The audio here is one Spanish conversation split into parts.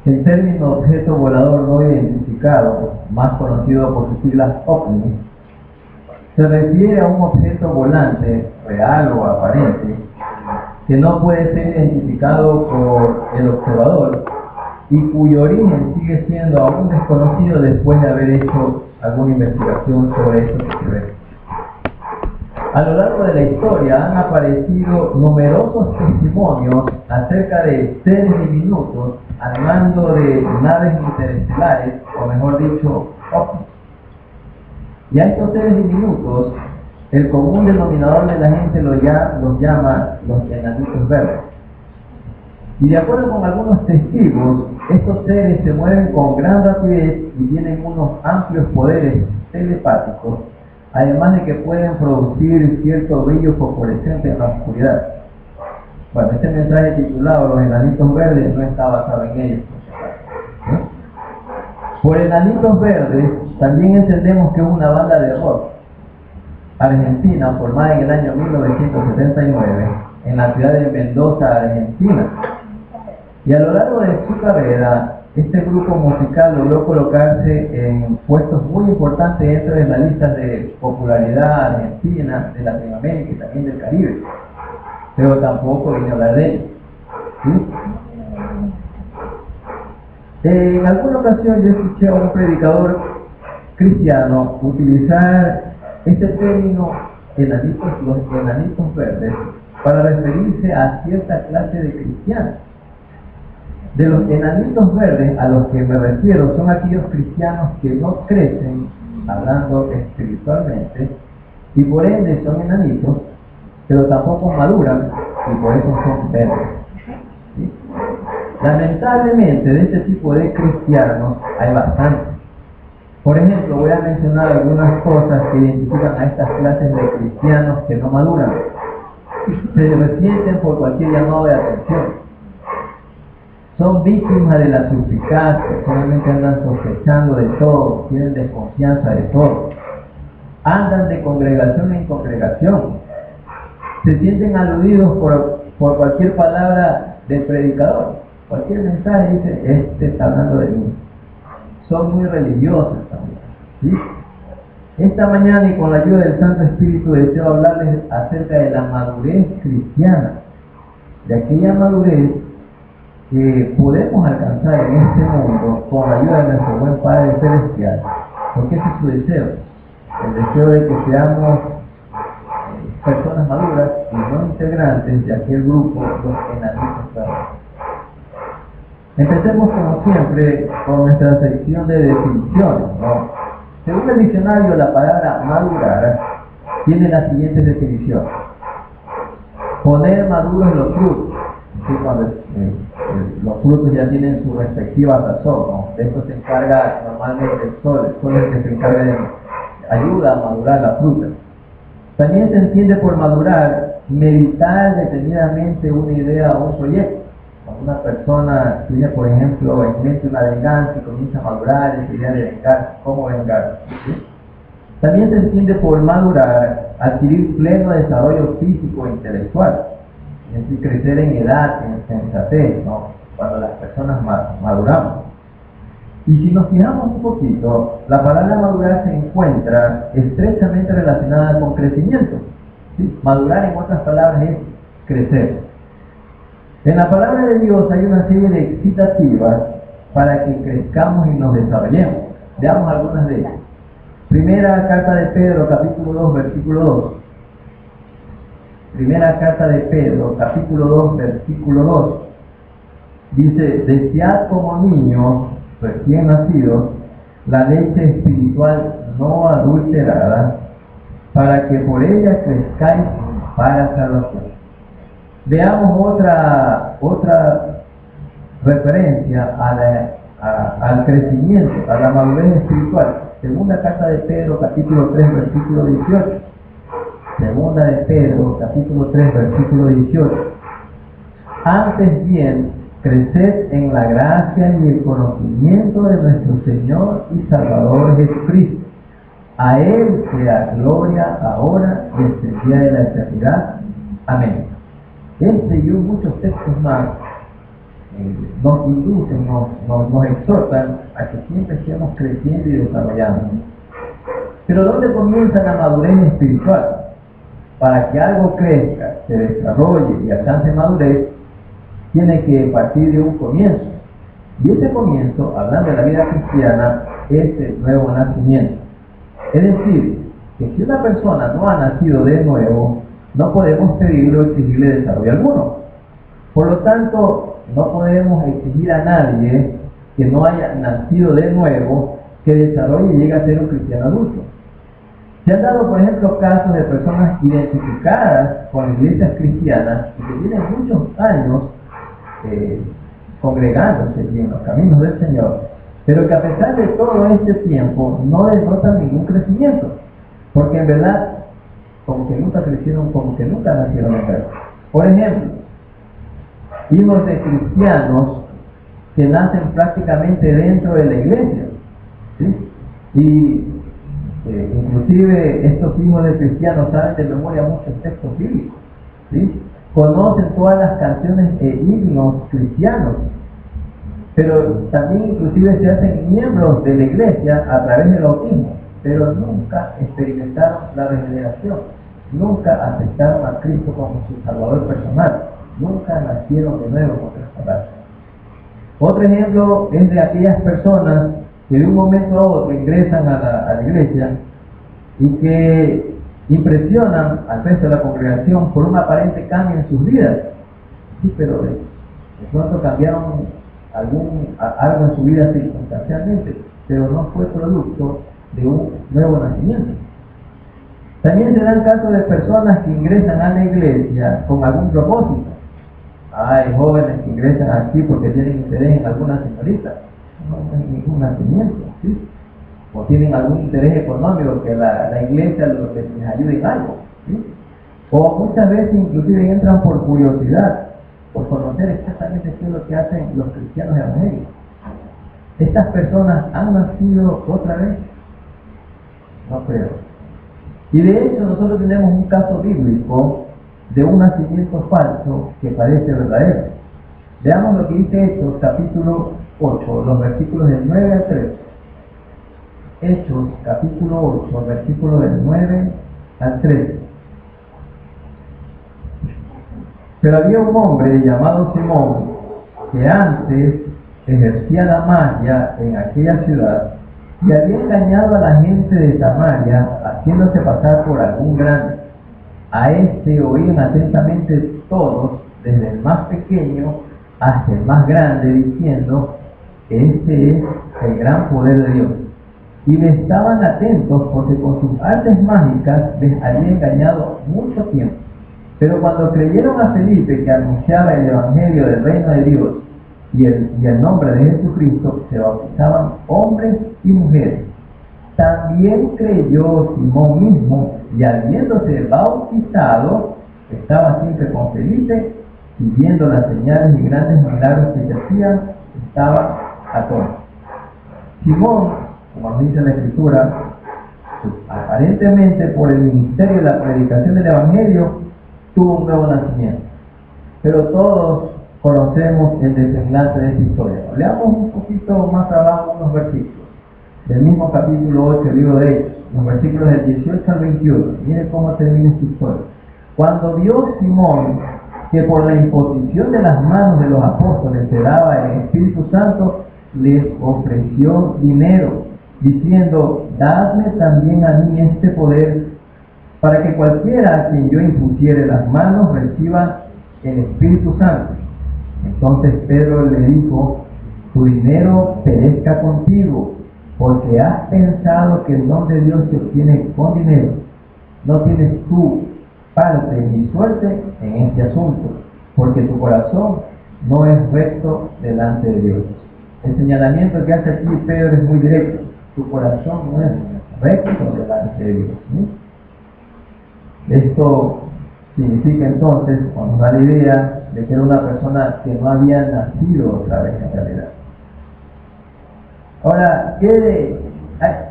El término objeto volador no identificado, más conocido por sus siglas OVNI, se refiere a un objeto volante, real o aparente, que no puede ser identificado por el observador y cuyo origen sigue siendo aún desconocido después de haber hecho alguna investigación sobre eso que se ve. A lo largo de la historia han aparecido numerosos testimonios acerca de seres diminutos al mando de naves interestelares, o mejor dicho, OVNIs. Y a estos seres diminutos, el común denominador de la gente los llama los enanitos verdes. Y de acuerdo con algunos testigos, estos seres se mueven con gran rapidez y tienen unos amplios poderes telepáticos, además de que pueden producir cierto brillo fosforescente en la oscuridad. Bueno, este mensaje titulado Los Enanitos Verdes no está basado en ellos. Por Enanitos Verdes también entendemos que es una banda de rock argentina formada en el año 1979 en la ciudad de Mendoza, Argentina. Y a lo largo de su carrera, este grupo musical logró colocarse en puestos muy importantes dentro de las listas de popularidad argentina, de Latinoamérica y también del Caribe. Pero tampoco vine a hablar de ellos. ¿Sí? En alguna ocasión yo escuché a un predicador cristiano utilizar este término los enanitos verdes para referirse a cierta clase de cristianos. De los enanitos verdes a los que me refiero son aquellos cristianos que no crecen, hablando espiritualmente, y por ende son enanitos, pero tampoco maduran y por eso son verdes. ¿Sí? Lamentablemente de este tipo de cristianos hay bastantes. Por ejemplo, voy a mencionar algunas cosas que identifican a estas clases de cristianos que no maduran. Se resienten por cualquier llamado de atención. Son víctimas de la suspicacia, solamente andan sospechando de todo, tienen desconfianza de todo. Andan de congregación en congregación. Se sienten aludidos por cualquier palabra del predicador. Cualquier mensaje dice, este está hablando de mí. Son muy religiosas también. ¿Sí? Esta mañana y con la ayuda del Santo Espíritu deseo hablarles acerca de la madurez cristiana. De aquella madurez que podemos alcanzar en este mundo con la ayuda de nuestro buen Padre Celestial. Porque ese es su deseo. El deseo de que seamos personas maduras y no integrantes de aquel grupo, los enanitos verdes. Empecemos como siempre con nuestra sección de definiciones, ¿no? Según el diccionario, la palabra madurar tiene las siguientes definiciones. Poner maduros los frutos, ¿sí? Cuando los frutos ya tienen su respectiva razón, ¿no? De esto se encarga normalmente el sol es el que se encarga de ayuda a madurar la fruta. También se entiende por madurar meditar detenidamente una idea o un proyecto. Cuando una persona tiene, por ejemplo, en mente una venganza y comienza a madurar esa idea de vengar, ¿cómo vengar? ¿Sí? También se entiende por madurar adquirir pleno desarrollo físico e intelectual, es decir, crecer en edad, en sensatez, ¿no? Cuando las personas maduramos. Y si nos fijamos un poquito, la palabra madurar se encuentra estrechamente relacionada con crecimiento. ¿Sí? Madurar, en otras palabras, es crecer. En la palabra de Dios hay una serie de excitativas para que crezcamos y nos desarrollemos. Veamos algunas de ellas. Primera carta de Pedro, capítulo 2, versículo 2. Primera carta de Pedro, capítulo 2, versículo 2. Dice, desead como niños recién nacidos la leche espiritual no adulterada, para que por ella crezcáis para salvación. Veamos otra referencia al crecimiento, a la madurez espiritual. Segunda carta de Pedro, capítulo 3, versículo 18. Segunda de Pedro, capítulo 3, versículo 18. Antes bien, creced en la gracia y el conocimiento de nuestro Señor y Salvador Jesucristo. A Él sea gloria ahora y hasta el día de la eternidad. Amén. Este y muchos textos más nos inducen, nos exhortan a que siempre estemos creciendo y desarrollando. Pero ¿dónde comienza la madurez espiritual? Para que algo crezca, se desarrolle y alcance madurez, tiene que partir de un comienzo. Y ese comienzo, hablando de la vida cristiana, es el nuevo nacimiento. Es decir, que si una persona no ha nacido de nuevo, no podemos pedirle o exigirle desarrollo alguno. Por lo tanto, no podemos exigir a nadie que no haya nacido de nuevo que desarrolle y llegue a ser un cristiano adulto. Se han dado, por ejemplo, casos de personas identificadas con iglesias cristianas y que tienen muchos años congregándose en los caminos del Señor, pero que a pesar de todo este tiempo no denotan ningún crecimiento, porque en verdad como que nunca crecieron, como que nunca nacieron de nuevo. Por ejemplo, hijos de cristianos que nacen prácticamente dentro de la iglesia, ¿sí? Y inclusive estos hijos de cristianos saben de memoria muchos textos bíblicos, ¿sí? Conocen todas las canciones e himnos cristianos, pero también inclusive se hacen miembros de la iglesia a través del bautismo, pero nunca experimentaron la regeneración, nunca aceptaron a Cristo como su Salvador personal, nunca nacieron de nuevo, por otras palabras. Otro ejemplo es de aquellas personas que de un momento a otro ingresan a la iglesia y que impresionan al resto de la congregación por un aparente cambio en sus vidas. Sí, pero de pronto cambiaron algo en su vida circunstancialmente, pero no fue producto de un nuevo nacimiento. También se dan casos de personas que ingresan a la iglesia con algún propósito. Hay jóvenes que ingresan aquí porque tienen interés en alguna señorita, no hay ningún nacimiento, ¿sí? O tienen algún interés económico que la iglesia les ayude en algo, ¿sí? O muchas veces inclusive entran por curiosidad, por conocer exactamente qué es lo que hacen los cristianos evangélicos. ¿Estas personas han nacido otra vez? No creo. Y de hecho nosotros tenemos un caso bíblico de un nacimiento falso que parece verdadero. Veamos lo que dice Hechos capítulo 8, los versículos del 9 al 13. Hechos capítulo 8, versículos del 9 al 13. Pero había un hombre llamado Simón que antes ejercía la magia en aquella ciudad y había engañado a la gente de Samaria haciéndose pasar por algún grande. A este oían atentamente todos, desde el más pequeño hasta el más grande, diciendo: este es el gran poder de Dios. Y le estaban atentos porque con sus artes mágicas les había engañado mucho tiempo. Pero cuando creyeron a Felipe, que anunciaba el evangelio del reino de Dios y el nombre de Jesucristo, se bautizaban hombres y mujeres. También creyó Simón mismo, y habiéndose bautizado, estaba siempre con Felipe, y viendo las señales y grandes milagros que se hacían, estaba atónito. Simón, como nos dice la Escritura, aparentemente por el ministerio de la predicación del evangelio, tuvo un nuevo nacimiento. Pero todos conocemos el desenlace de esta historia. Leamos un poquito más abajo unos versículos del mismo capítulo 8 del libro de Hechos, los versículos del 18 al 21. Miren cómo termina esta historia. Cuando vio Simón que por la imposición de las manos de los apóstoles se daba el Espíritu Santo, les ofreció dinero, diciendo: dadme también a mí este poder, para que cualquiera a quien yo impusiere las manos reciba el Espíritu Santo. Entonces Pedro le dijo: tu dinero perezca contigo, porque has pensado que el don de Dios se obtiene con dinero. No tienes tú parte ni suerte en este asunto, porque tu corazón no es recto delante de Dios. El señalamiento que hace aquí Pedro es muy directo: tu corazón no es recto delante de Dios, ¿sí? Esto significa entonces, o nos da la idea de que era una persona que no había nacido otra vez en realidad. Ahora,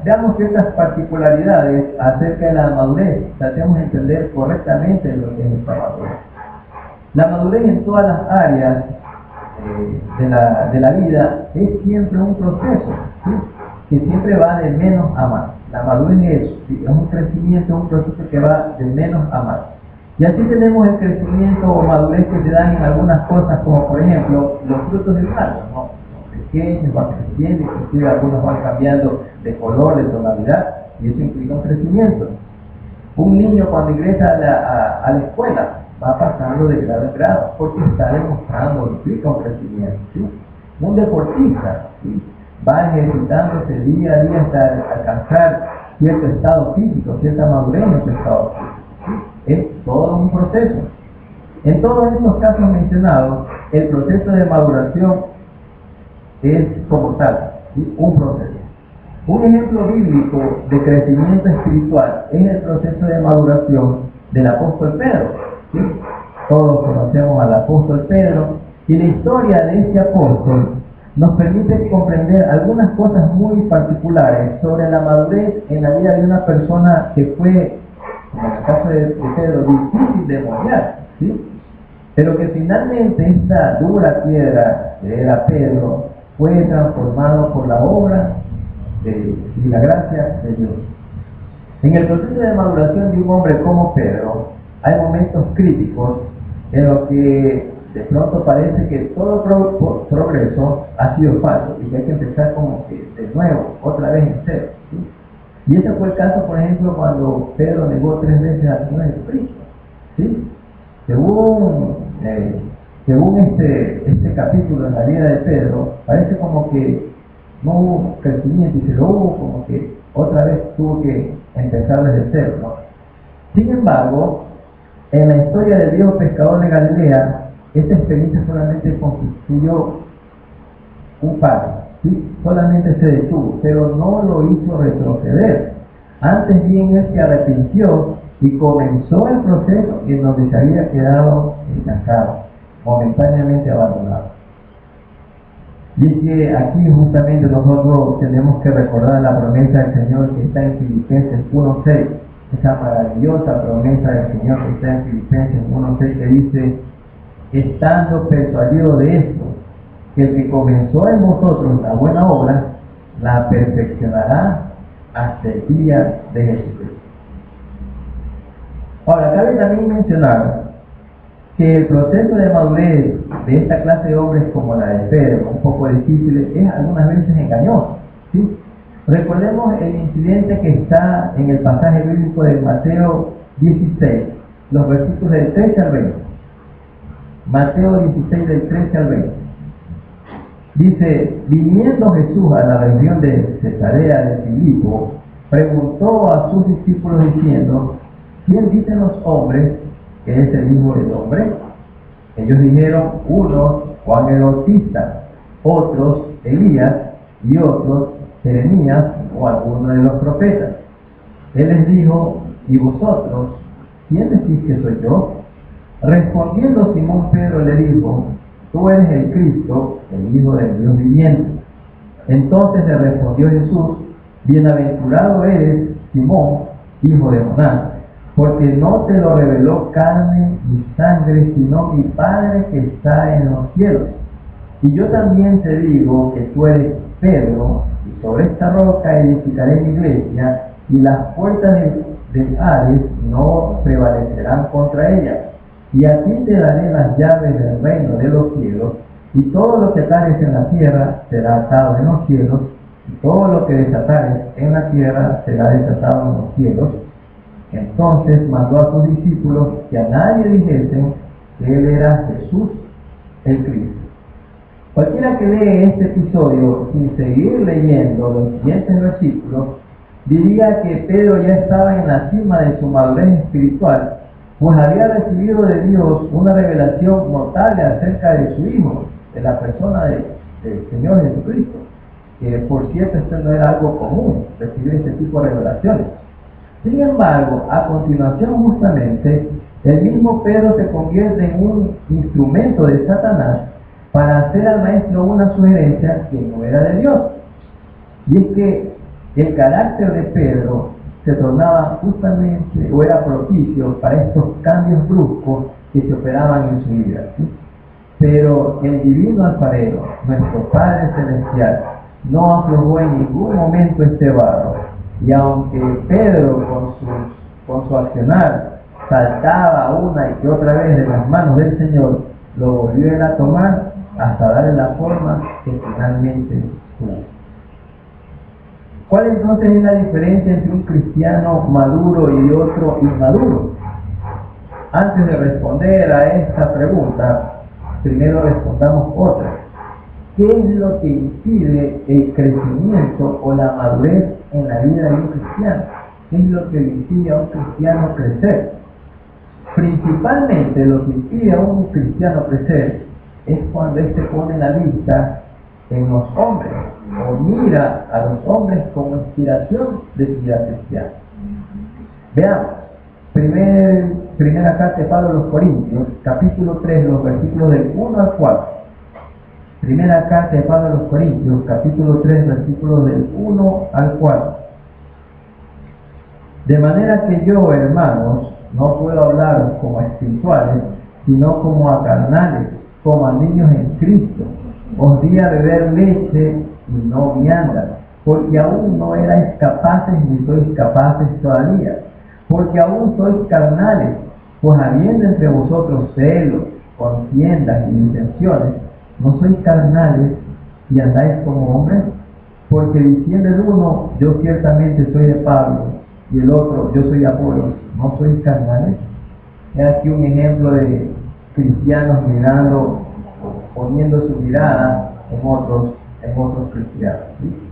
veamos ciertas particularidades acerca de la madurez. Tratemos de entender correctamente lo que es esta madurez. La madurez en todas las áreas de la vida es siempre un proceso, ¿sí? Que siempre va de menos a más. La madurez es eso, ¿sí? Es un crecimiento, un proceso que va de menos a más. Y así tenemos el crecimiento o madurez que se dan en algunas cosas, como por ejemplo los frutos del árbol, ¿no? Son pequeños, van creciendo, inclusive algunos van cambiando de color, de tonalidad, y eso implica un crecimiento. Un niño cuando ingresa a la escuela va pasando de grado en grado, porque está demostrando, implica un crecimiento, ¿sí? Un deportista, ¿sí? Va ejercitándose día a día hasta alcanzar cierto estado físico, cierta madurez en su estado físico, ¿sí? Es todo un proceso. En todos estos casos mencionados, el proceso de maduración es como tal, ¿sí? Un proceso. Un ejemplo bíblico de crecimiento espiritual es el proceso de maduración del apóstol Pedro, ¿sí? Todos conocemos al apóstol Pedro, y la historia de este apóstol nos permite comprender algunas cosas muy particulares sobre la madurez en la vida de una persona que fue, como en el caso de Pedro, difícil de moldear, ¿sí? Pero que finalmente esta dura piedra que era Pedro fue transformado por la obra y la gracia de Dios. En el proceso de maduración de un hombre como Pedro, hay momentos críticos en los que de pronto parece que todo progreso ha sido falso y que hay que empezar como que de nuevo, otra vez en cero, ¿sí? Y ese fue el caso, por ejemplo, cuando Pedro negó 3 veces al Señor Jesucristo, ¿sí? Según este capítulo en la vida de Pedro, parece como que no hubo crecimiento, y si lo hubo, como que otra vez tuvo que empezar desde cero, ¿no? Sin embargo, en la historia del viejo pescador de Galilea, esta experiencia solamente constituyó un paso, ¿sí? Solamente se detuvo, pero no lo hizo retroceder. Antes bien él se arrepintió y comenzó el proceso en donde se había quedado estancado, momentáneamente abandonado. Y es que aquí justamente nosotros tenemos que recordar la promesa del Señor que está en Filipenses 1:6, esa maravillosa promesa del Señor que está en Filipenses 1:6, que dice: estando persuadido de esto, que el que comenzó en vosotros la buena obra, la perfeccionará hasta el día de Jesucristo. Ahora, cabe también mencionar que el proceso de madurez de esta clase de hombres como la de Pedro, un poco difícil, es algunas veces engañoso, ¿sí? Recordemos el incidente que está en el pasaje bíblico de Mateo 16, los versículos del 13 al 20. Mateo 16, del 13 al 20. Dice: viniendo Jesús a la región de Cesarea de Filipo, preguntó a sus discípulos diciendo: ¿quién dicen los hombres que es el Hijo del Hombre? Ellos dijeron: unos Juan el Bautista, otros Elías, y otros Jeremías o alguno de los profetas. Él les dijo: ¿y vosotros quién decís que soy yo? Respondiendo Simón Pedro le dijo: tú eres el Cristo, el Hijo del Dios viviente. Entonces le respondió Jesús: bienaventurado eres, Simón, hijo de Jonás, porque no te lo reveló carne ni sangre, sino mi Padre que está en los cielos. Y yo también te digo que tú eres Pedro, y sobre esta roca edificaré mi iglesia, y las puertas del Hades no prevalecerán contra ella. Y a ti te daré las llaves del reino de los cielos, y todo lo que atares en la tierra será atado en los cielos, y todo lo que desatares en la tierra será desatado en los cielos. Entonces mandó a sus discípulos que a nadie dijesen que él era Jesús el Cristo. Cualquiera que lee este episodio sin seguir leyendo los siguientes versículos, diría que Pedro ya estaba en la cima de su madurez espiritual, pues había recibido de Dios una revelación notable acerca de su Hijo, de la persona del Señor Jesucristo, que por cierto esto no era algo común, recibir este tipo de revelaciones. Sin embargo, a continuación justamente, el mismo Pedro se convierte en un instrumento de Satanás para hacer al maestro una sugerencia que no era de Dios. Y es que el carácter de Pedro se tornaba justamente, o era propicio para estos cambios bruscos que se operaban en su vida, ¿sí? Pero el divino alfarero, nuestro Padre Celestial, no aflojó en ningún momento este barro. Y aunque Pedro con su accionar saltaba una y que otra vez de las manos del Señor, lo volvió él a tomar hasta darle la forma que finalmente tuvo. ¿Cuál entonces es la diferencia entre un cristiano maduro y otro inmaduro? Antes de responder a esta pregunta, primero respondamos otra. ¿Qué es lo que impide el crecimiento o la madurez en la vida de un cristiano? ¿Qué es lo que le impide a un cristiano crecer? Principalmente lo que impide a un cristiano crecer es cuando éste pone la vista en los hombres o mira a los hombres como inspiración de su vida cristiana. Veamos, primera carta de Pablo a los Corintios, capítulo 3, los versículos del 1 al 4. Primera carta de Pablo a los Corintios, capítulo 3, versículos del 1 al 4. De manera que yo, hermanos, no puedo hablaros como a espirituales, sino como a carnales, como a niños en Cristo. Os di a beber leche y no vianda, porque aún no erais capaces ni sois capaces todavía, porque aún sois carnales, pues habiendo entre vosotros celos, contiendas y disensiones, ¿no sois carnales y andáis como hombres? Porque diciendo el uno, yo ciertamente soy de Pablo, y el otro, yo soy de Apolo, ¿no sois carnales? He aquí un ejemplo de cristianos mirando, poniendo su mirada en otros cristianos, ¿sí?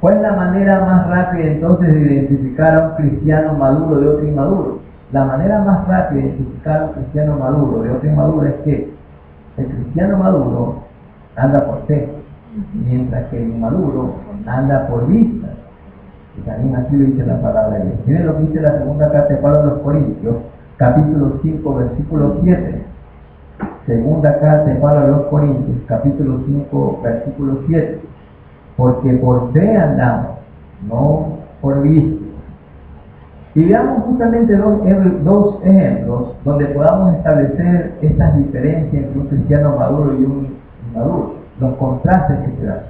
¿Cuál es la manera más rápida entonces de identificar a un cristiano maduro de otro inmaduro? La manera más rápida de identificar a un cristiano maduro de otro inmaduro es que el cristiano maduro anda por fe, mientras que el inmaduro anda por vista. Y también así lo dice la palabra de Dios. Miren lo que dice la segunda carta de Pablo a los Corintios, capítulo 5, versículo 7. Segunda carta de Pablo a los Corintios, capítulo 5, versículo 7. Porque por fe andamos, no por vista. Y veamos justamente dos ejemplos donde podamos establecer estas diferencias entre un cristiano maduro y un inmaduro, los contrastes que se dan.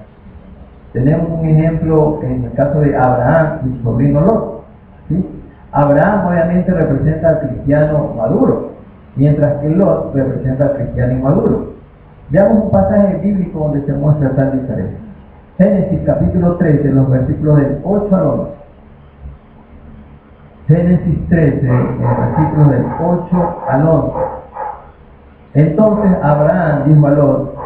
Tenemos un ejemplo en el caso de Abraham y su sobrino Lot, ¿sí? Abraham obviamente representa al cristiano maduro, mientras que Lot representa al cristiano inmaduro. Veamos un pasaje bíblico donde se muestra tal diferencia. Génesis capítulo 13, los versículos del 8 al 11. Génesis 13, los versículos del 8 al 11. Entonces Abraham dijo a Lot: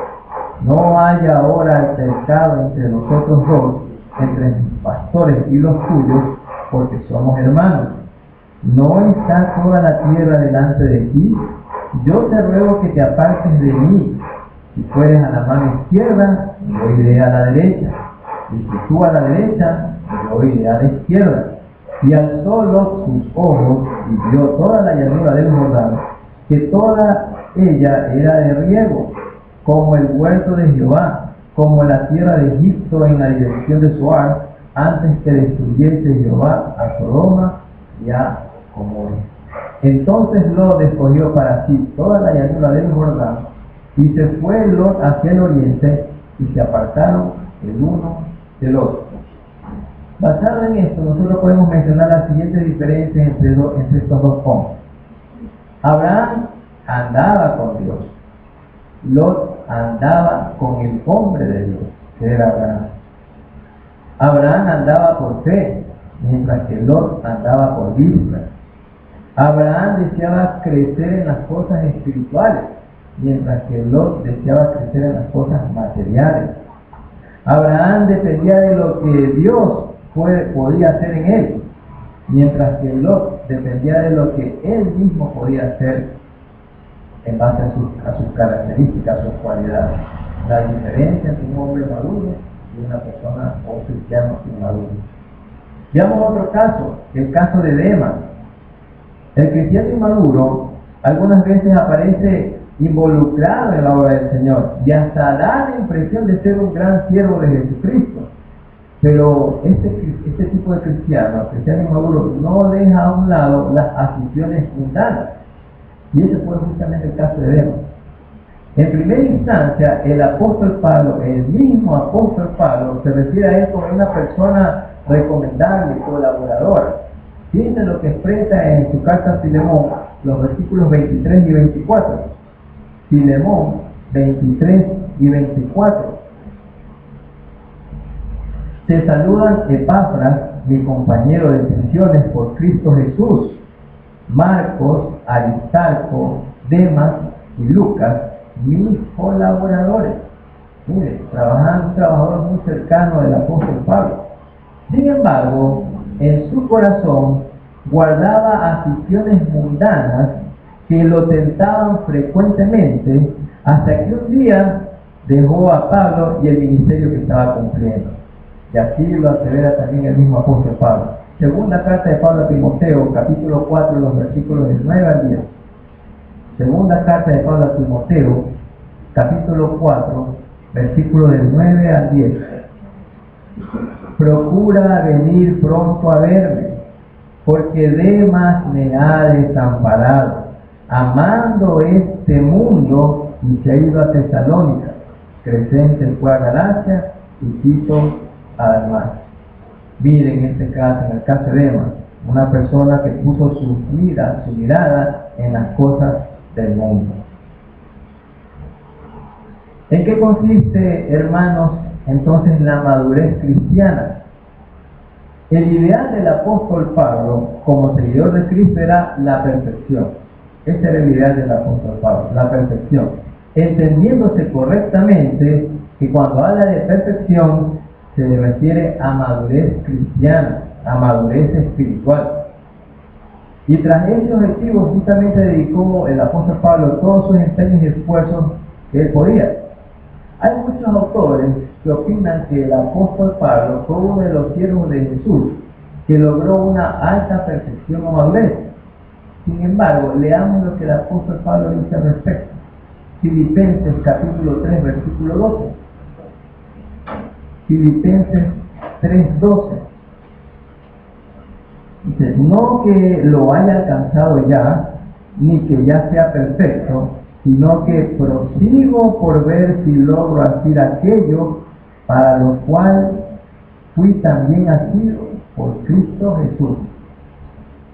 no haya ahora altercado entre nosotros dos, entre mis pastores y los tuyos, porque somos hermanos. ¿No está toda la tierra delante de ti? Yo te ruego que te apartes de mí. Si fueres a la mano izquierda, yo iré a la derecha. Y si tú a la derecha, yo iré a la izquierda. Y alzó Lot sus ojos y vio toda la llanura del Jordán, que toda ella era de riego, como el huerto de Jehová, como la tierra de Egipto en la dirección de Zoar, antes que destruyese Jehová a Sodoma y a Gomorra. Entonces Lot escogió para sí toda la llanura del Jordán, y se fue Lot hacia el oriente, y se apartaron el uno del otro. Basado en esto, nosotros podemos mencionar las siguientes diferencias entre estos dos hombres. Abraham andaba con Dios. Lot andaba con el hombre de Dios, que era Abraham. Abraham andaba por fe, mientras que Lot andaba por vista. Abraham deseaba crecer en las cosas espirituales, mientras que Lot deseaba crecer en las cosas materiales. Abraham dependía de lo que Dios podía hacer en él, mientras que Lot dependía de lo que él mismo podía hacer en base a sus características, a sus cualidades. La diferencia entre un hombre maduro y una persona o un cristiano inmaduro. Veamos otro caso, el caso de Demas. El cristiano inmaduro algunas veces aparece involucrado en la obra del Señor y hasta da la impresión de ser un gran siervo de Jesucristo. Pero este tipo de cristiano inmaduro, no deja a un lado las aficiones mundanas. Y ese fue justamente el caso de Demas. En primera instancia, el apóstol Pablo, el mismo apóstol Pablo, se refiere a él como una persona recomendable, colaboradora. Fíjense lo que expresa en su carta a Filemón, los versículos 23 y 24. Filemón 23 y 24. Te saludan Epafras, mi compañero de prisiones por Cristo Jesús, Marcos, Aristarco, Demas y Lucas, mis colaboradores. Mire, un trabajador muy cercano del apóstol Pablo. Sin embargo, en su corazón guardaba aficiones mundanas que lo tentaban frecuentemente, hasta que un día dejó a Pablo y el ministerio que estaba cumpliendo. Y así lo asevera también el mismo apóstol Pablo. Segunda carta de Pablo a Timoteo, capítulo 4, los versículos del 9 al 10. Segunda carta de Pablo a Timoteo, capítulo 4, versículos del 9 al 10. Procura venir pronto a verme, porque Demas me ha desamparado, amando este mundo, y se ha ido a Tesalónica. Crescente fue a Galacia y Tito a Dalmacia. Miren en este caso, en el caso de Demas, una persona que puso su mirada en las cosas del mundo. ¿En qué consiste, hermanos, entonces la madurez cristiana? El ideal del apóstol Pablo como seguidor de Cristo era la perfección. Ese era el ideal del apóstol Pablo, la perfección. Entendiéndose correctamente que cuando habla de perfección se refiere a madurez cristiana, a madurez espiritual. Y tras ese objetivo justamente dedicó el apóstol Pablo todos sus empeños y esfuerzos que él podía. Hay muchos autores que opinan que el apóstol Pablo fue uno de los siervos de Jesús que logró una alta perfección o madurez. Sin embargo, leamos lo que el apóstol Pablo dice al respecto. Filipenses capítulo 3, versículo 12. Filipenses 3:12. Dice, no que lo haya alcanzado ya, ni que ya sea perfecto, sino que prosigo por ver si logro hacer aquello para lo cual fui también asido por Cristo Jesús.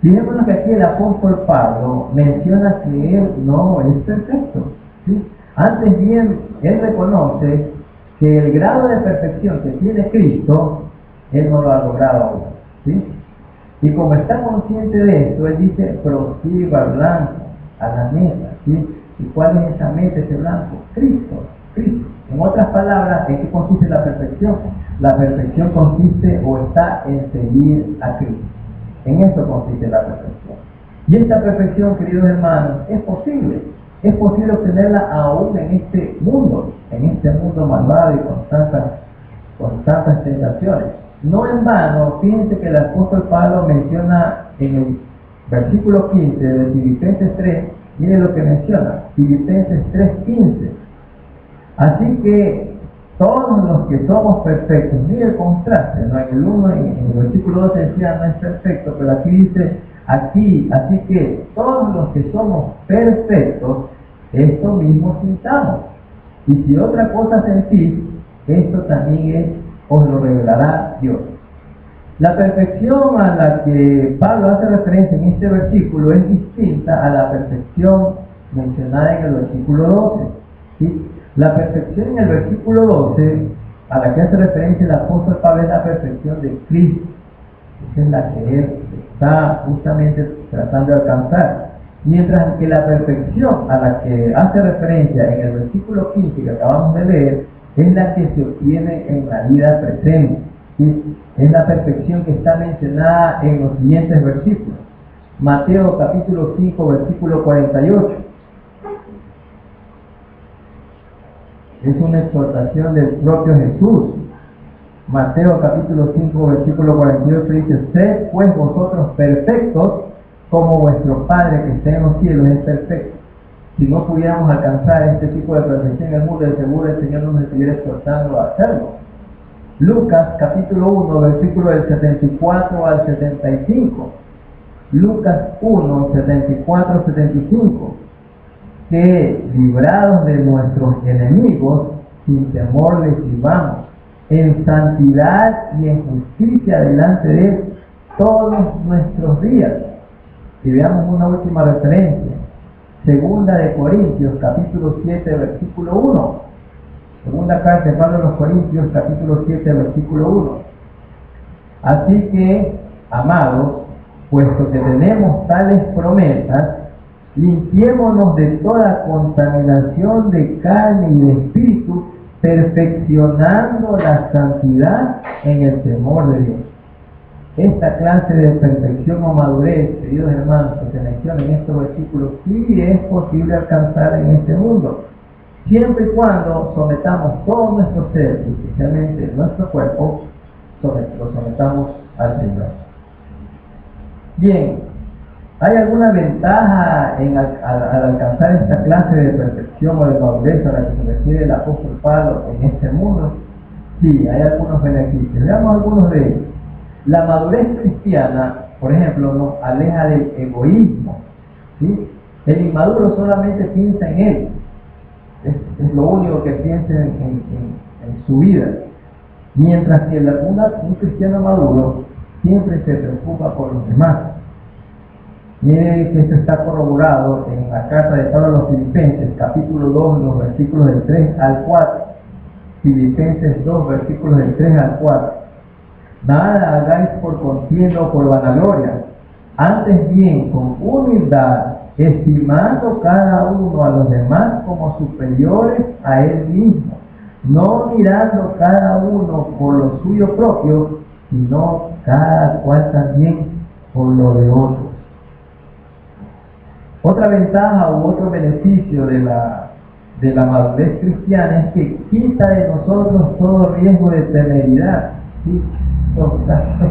Fijémonos que aquí el apóstol Pablo menciona que él no es perfecto, ¿sí? Antes bien, él reconoce que el grado de perfección que tiene Cristo, él no lo ha logrado aún, ¿sí? Y como está consciente de esto, él dice, prosigo al blanco, a la meta, ¿sí? ¿Y cuál es esa meta, ese blanco? Cristo, Cristo. En otras palabras, ¿en qué consiste la perfección? La perfección consiste o está en seguir a Cristo. En eso consiste la perfección. Y esta perfección, queridos hermanos, es posible. Es posible obtenerla aún en este mundo malvado y con tantas tentaciones. No en vano, fíjense que el apóstol Pablo menciona en el versículo 15 de Filipenses 3, miren lo que menciona, Filipenses 3:15. Así que todos los que somos perfectos, mire el contraste, ¿no? En el 1, en el versículo 12 decía no es perfecto, pero aquí dice, así que todos los que somos perfectos, esto mismo sintamos. Y si otra cosa sentís, esto también os lo revelará Dios. La perfección a la que Pablo hace referencia en este versículo es distinta a la perfección mencionada en el versículo 12. ¿Sí? La perfección en el versículo 12, a la que hace referencia el apóstol Pablo, es la perfección de Cristo. Esa es la que él está justamente tratando de alcanzar. Mientras que la perfección a la que hace referencia en el versículo 15 que acabamos de leer, es la que se obtiene en la vida presente. ¿Sí? Es la perfección que está mencionada en los siguientes versículos. Mateo capítulo 5, versículo 48. Es una exhortación del propio Jesús. Mateo capítulo 5, versículo 48 dice, sed pues vosotros perfectos, como vuestro Padre que está en los cielos es perfecto. Si no pudiéramos alcanzar este tipo de perfección en el mundo, de seguro el Señor nos estuviera exhortando a hacerlo. Lucas capítulo 1, versículo del 74 al 75. Lucas 1, 74, 75. que, librados de nuestros enemigos, sin temor les sirvamos, en santidad y en justicia delante de Él todos nuestros días. Y veamos una última referencia. Segunda de Corintios, capítulo 7, versículo 1. Segunda carta de Pablo a los Corintios, capítulo 7, versículo 1. Así que, amados, puesto que tenemos tales promesas, limpiémonos de toda contaminación de carne y de espíritu, perfeccionando la santidad en el temor de Dios. Esta clase de perfección o madurez, queridos hermanos, que se menciona en estos versículos, sí es posible alcanzar en este mundo, siempre y cuando sometamos todo nuestro ser, especialmente nuestro cuerpo, lo sometamos al Señor. Bien, ¿hay alguna ventaja al alcanzar esta clase de perfección o de madurez a la que se refiere el apóstol Pablo en este mundo? Sí, hay algunos beneficios. Veamos algunos de ellos. La madurez cristiana, por ejemplo, nos aleja del egoísmo, ¿sí? El inmaduro solamente piensa en él. Es lo único que piensa en su vida. Mientras que un cristiano maduro siempre se preocupa por los demás. Mire que esto está corroborado en la carta de Pablo a los Filipenses, capítulo 2, los versículos del 3 al 4. Filipenses 2, versículos del 3 al 4. Nada hagáis por contienda o por vanagloria, antes bien con humildad, estimando cada uno a los demás como superiores a él mismo, no mirando cada uno por lo suyo propio, sino cada cual también por lo de otros. Otra ventaja u otro beneficio de la madurez cristiana es que quita de nosotros todo riesgo de temeridad, ¿sí? Los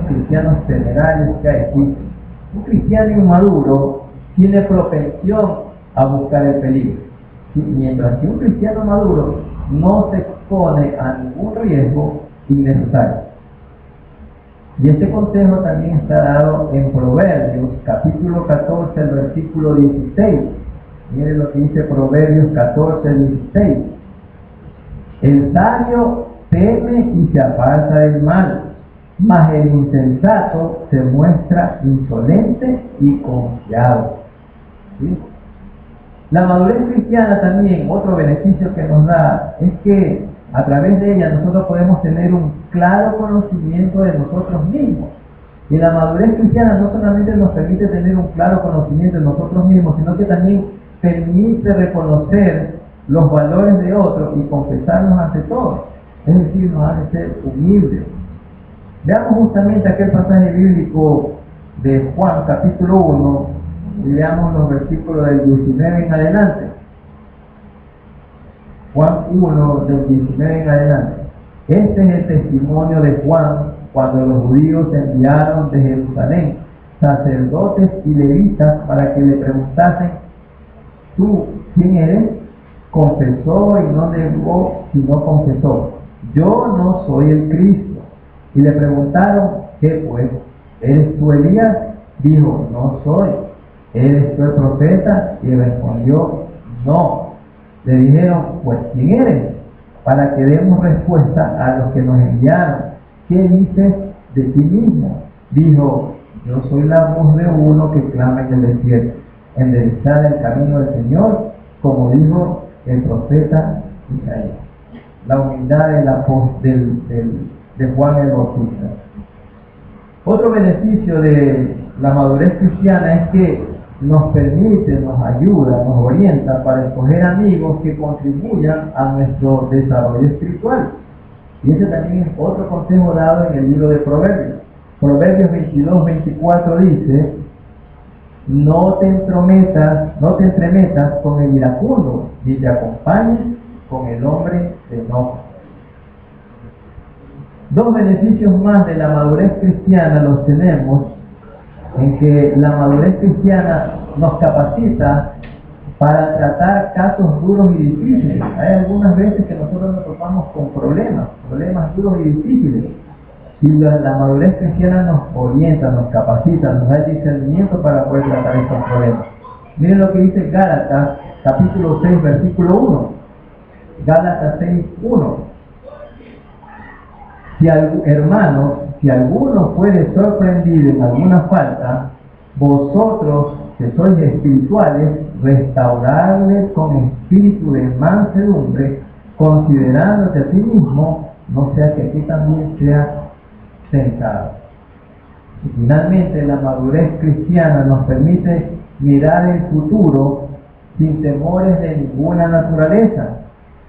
cristianos temerarios que hay, ¿sí? Un cristiano inmaduro tiene propensión a buscar el peligro, ¿sí? Mientras que un cristiano maduro no se expone a ningún riesgo innecesario. Y este consejo también está dado en Proverbios, capítulo 14, el versículo 16. Miren lo que dice Proverbios 14, 16. El sabio teme y se aparta del mal, mas el insensato se muestra insolente y confiado. ¿Sí? La madurez cristiana también, otro beneficio que nos da, es que a través de ella nosotros podemos tener un claro conocimiento de nosotros mismos. Y la madurez cristiana no solamente nos permite tener un claro conocimiento de nosotros mismos, sino que también permite reconocer los valores de otros y confesarnos ante todos. Es decir, nos hace ser humildes. Veamos justamente aquel pasaje bíblico de Juan capítulo 1 y veamos los versículos del 19 en adelante. Juan 1 del 19 en adelante. Este es el testimonio de Juan cuando los judíos enviaron de Jerusalén sacerdotes y levitas para que le preguntasen: ¿tú quién eres? Confesó y no negó, sino confesó: yo no soy el Cristo. Y le preguntaron: ¿qué pues? ¿Eres tú Elías? Dijo: no soy. ¿Eres tú el profeta? Y respondió: no. Le dijeron: pues ¿quién eres? Para que demos respuesta a los que nos enviaron. ¿Qué dices de ti mismo? Dijo: yo soy la voz de uno que clama en el desierto, enderezad el camino del Señor, como dijo el profeta Isaías. La humildad de Juan el Bautista. Otro beneficio de la madurez cristiana es que nos permite, nos ayuda, nos orienta para escoger amigos que contribuyan a nuestro desarrollo espiritual. Y ese también es otro consejo dado en el libro de Proverbios. Proverbios 22, 24 dice: no te entremetas con el iracundo, ni te acompañes con el hombre de enojo. Dos beneficios más de la madurez cristiana los tenemos en que la madurez cristiana nos capacita para tratar casos duros y difíciles. Hay algunas veces que nosotros nos topamos con problemas duros y difíciles. Y la madurez cristiana nos orienta, nos capacita, nos da el discernimiento para poder tratar estos problemas. Miren lo que dice Gálatas, capítulo 6, versículo 1. Gálatas 6, 1. Hermanos, si alguno fuere sorprendido en alguna falta, vosotros que sois espirituales, restauradle con espíritu de mansedumbre, considerándote a ti mismo, no sea que aquí también sea tentado. Y finalmente, la madurez cristiana nos permite mirar el futuro sin temores de ninguna naturaleza,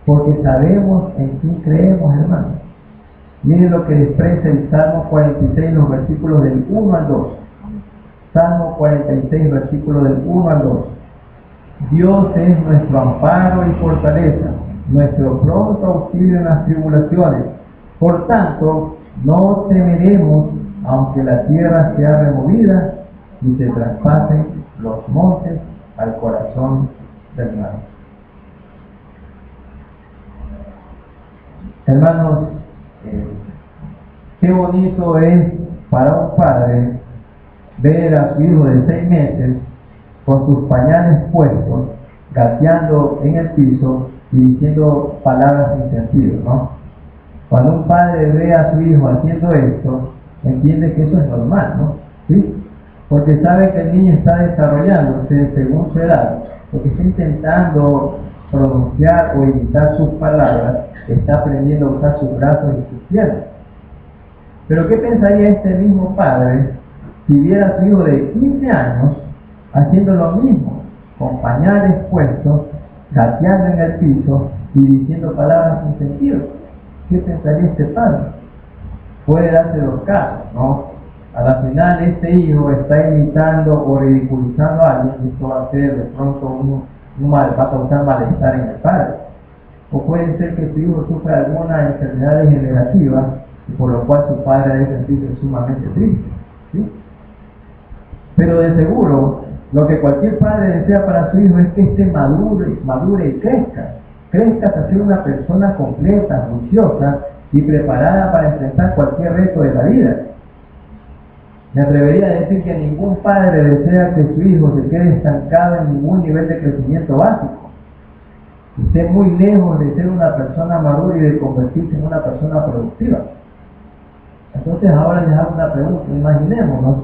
porque sabemos en quién creemos, hermanos. Miren lo que expresa el Salmo 46, los versículos del 1 al 2. Salmo 46, versículos del 1 al 2. Dios es nuestro amparo y fortaleza, nuestro pronto auxilio en las tribulaciones. Por tanto, no temeremos, aunque la tierra sea removida y se traspasen los montes al corazón del mar. Hermanos, qué bonito es para un padre ver a su hijo de 6 meses con sus pañales puestos, gateando en el piso y diciendo palabras sin sentido, ¿no? Cuando un padre ve a su hijo haciendo esto, entiende que eso es normal, ¿no? ¿Sí? Porque sabe que el niño está desarrollándose según su edad, porque está intentando pronunciar o imitar sus palabras, está aprendiendo a usar sus brazos y sus piernas. Pero ¿qué pensaría este mismo padre si viera a su hijo de 15 años haciendo lo mismo, con pañales puestos, gateando en el piso y diciendo palabras sin sentido? ¿Qué pensaría este padre? Puede darse los casos, ¿no? A la final este hijo está imitando o ridiculizando a alguien y esto va a ser de pronto va a causar malestar en el padre. O puede ser que su hijo sufra alguna enfermedad degenerativa y por lo cual su padre debe sentirse sumamente triste, ¿sí? Pero de seguro, lo que cualquier padre desea para su hijo es que esté madure y crezca hasta ser una persona completa, juiciosa y preparada para enfrentar cualquier reto de la vida. Me atrevería a decir que ningún padre desea que su hijo se quede estancado en ningún nivel de crecimiento básico y esté muy lejos de ser una persona madura y de convertirse en una persona productiva. Entonces ahora les hago una pregunta. Imaginémonos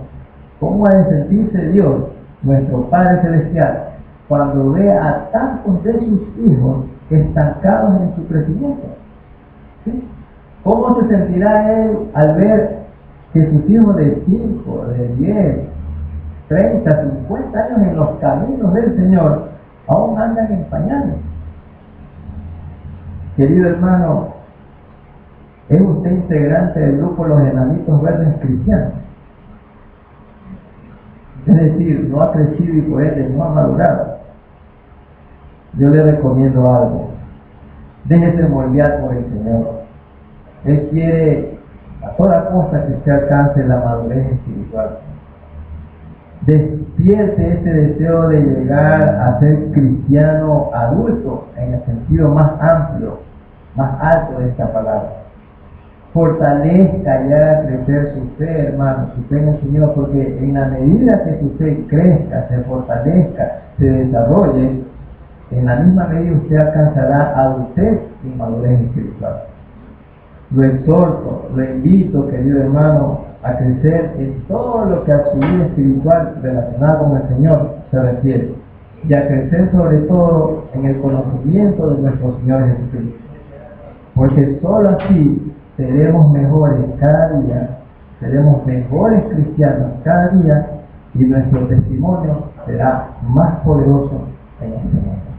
cómo ha de sentirse Dios, nuestro Padre Celestial, cuando ve a tantos de sus hijos estancados en su crecimiento. ¿Sí? ¿Cómo se sentirá Él al ver que sus hijos de 5, de 10, 30, 50 años en los caminos del Señor aún andan en pañales? Querido hermano, ¿es usted integrante del grupo Los Enanitos Verdes Cristianos? Es decir, no ha crecido y por ende no ha madurado. Yo le recomiendo algo. Déjese moldear por el Señor. Él quiere a toda costa que usted alcance la madurez espiritual. Despierte ese deseo de llegar a ser cristiano adulto en el sentido más amplio, más alto de esta palabra. Fortalezca y haga crecer su fe, hermano, su fe en el Señor, porque en la medida que su fe crezca, se fortalezca, se desarrolle, en la misma medida usted alcanzará adultez y madurez espiritual. Lo exhorto, lo invito, querido hermano, a crecer en todo lo que a su vida espiritual relacionada con el Señor se refiere, y a crecer sobre todo en el conocimiento de nuestro Señor Jesucristo, porque solo así seremos mejores cada día, seremos mejores cristianos cada día, y nuestro testimonio será más poderoso en el Señor.